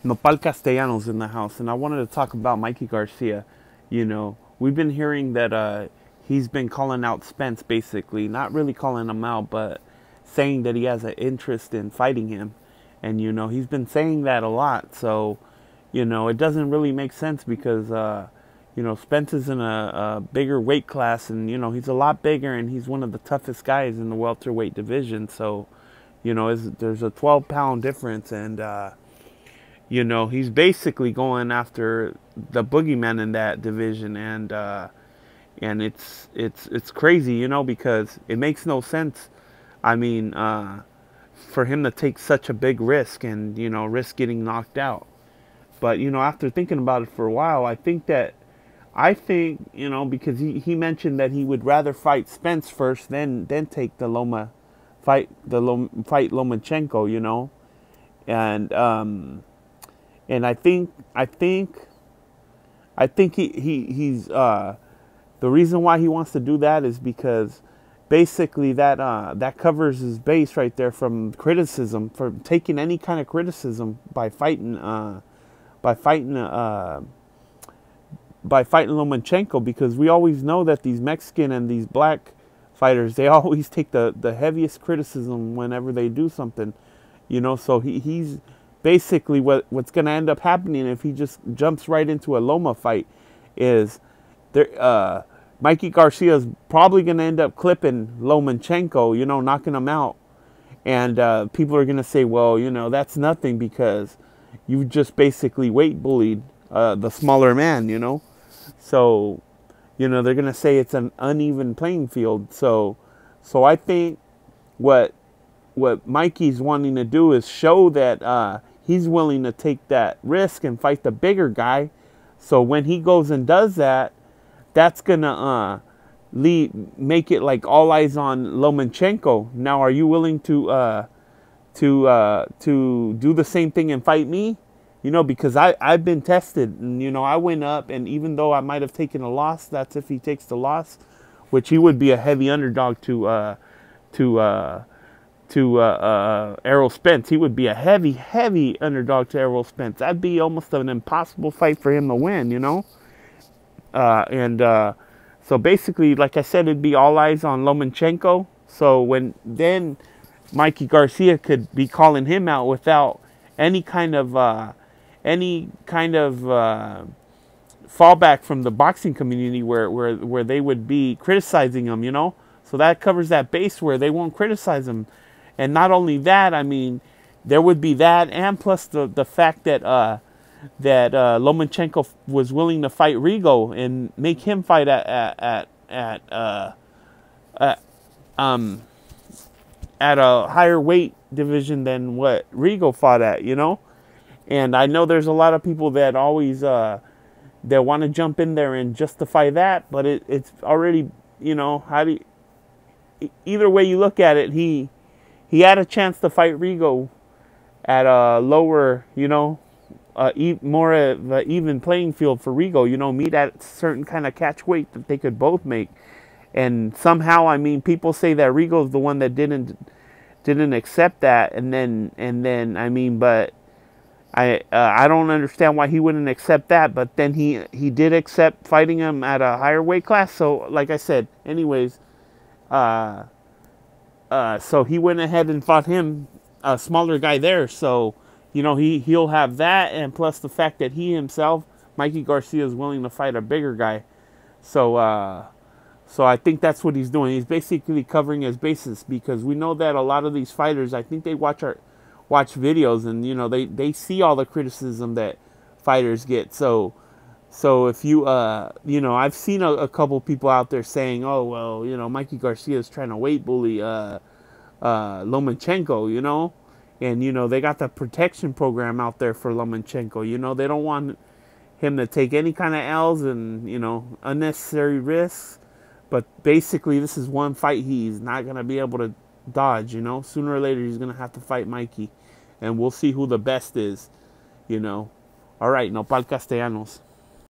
Nopal Castellanos in the house, and I wanted to talk about Mikey Garcia. We've been hearing that he's been calling out Spence, basically, not really calling him out, but saying that he has an interest in fighting him. And, he's been saying that a lot. So, it doesn't really make sense because, Spence is in a bigger weight class, and, he's a lot bigger, and he's one of the toughest guys in the welterweight division. So, there's a 12-pound difference, and, he's basically going after the boogeyman in that division, and it's crazy, because it makes no sense. I mean, for him to take such a big risk and risk getting knocked out. But after thinking about it for a while, I think because he mentioned that he would rather fight Spence first, then take the Loma fight Lomachenko, and I think he's the reason why he wants to do that is because basically that covers his base right there from criticism, for taking any kind of criticism by fighting Lomachenko, because we always know that these Mexican and these black fighters, they always take the heaviest criticism whenever they do something, so he's basically what's going to end up happening if he just jumps right into a Loma fight is Mikey Garcia is probably going to end up clipping Lomachenko, knocking him out. And people are going to say, well, that's nothing because you just basically weight bullied the smaller man, So, they're going to say it's an uneven playing field. So I think what Mikey's wanting to do is show that he's willing to take that risk and fight the bigger guy. So when he goes and does that, that's gonna make it like all eyes on Lomachenko. Now, are you willing to do the same thing and fight me? Because I've been tested, and I went up, and even though I might have taken a loss, that's if he takes the loss, which he would be a heavy underdog to Errol Spence. He would be a heavy underdog to Errol Spence. That'd be almost an impossible fight for him to win, so basically, like I said, it'd be all eyes on Lomachenko. So then Mikey Garcia could be calling him out without any kind of fallback from the boxing community where they would be criticizing him, So that covers that base where they won't criticize him. And not only that, I mean, there would be that, and plus the fact that Lomachenko was willing to fight Rigo and make him fight at a higher weight division than what Rigo fought at, And I know there's a lot of people that always that want to jump in there and justify that, but it's already, either way you look at it, he had a chance to fight Rigo at a lower, more of an even playing field for Rigo, meet at a certain kind of catch weight that they could both make. And somehow, I mean, people say that Rigo's the one that didn't accept that, and then I mean, but I don't understand why he wouldn't accept that. But then he did accept fighting him at a higher weight class. So like I said, anyways, so he went ahead and fought him, a smaller guy there. So he'll have that, and plus the fact that he himself, Mikey Garcia, is willing to fight a bigger guy. So I think that's what he's doing. He's basically covering his bases, because we know that a lot of these fighters, I think they watch videos, and they see all the criticism that fighters get. So if you I've seen a couple people out there saying, oh well, Mikey Garcia is trying to weight bully Lomachenko, and they got the protection program out there for Lomachenko. They don't want him to take any kind of L's and unnecessary risks. But basically, this is one fight he's not going to be able to dodge, Sooner or later, he's going to have to fight Mikey. And we'll see who the best is, All right, Nopal Castellanos.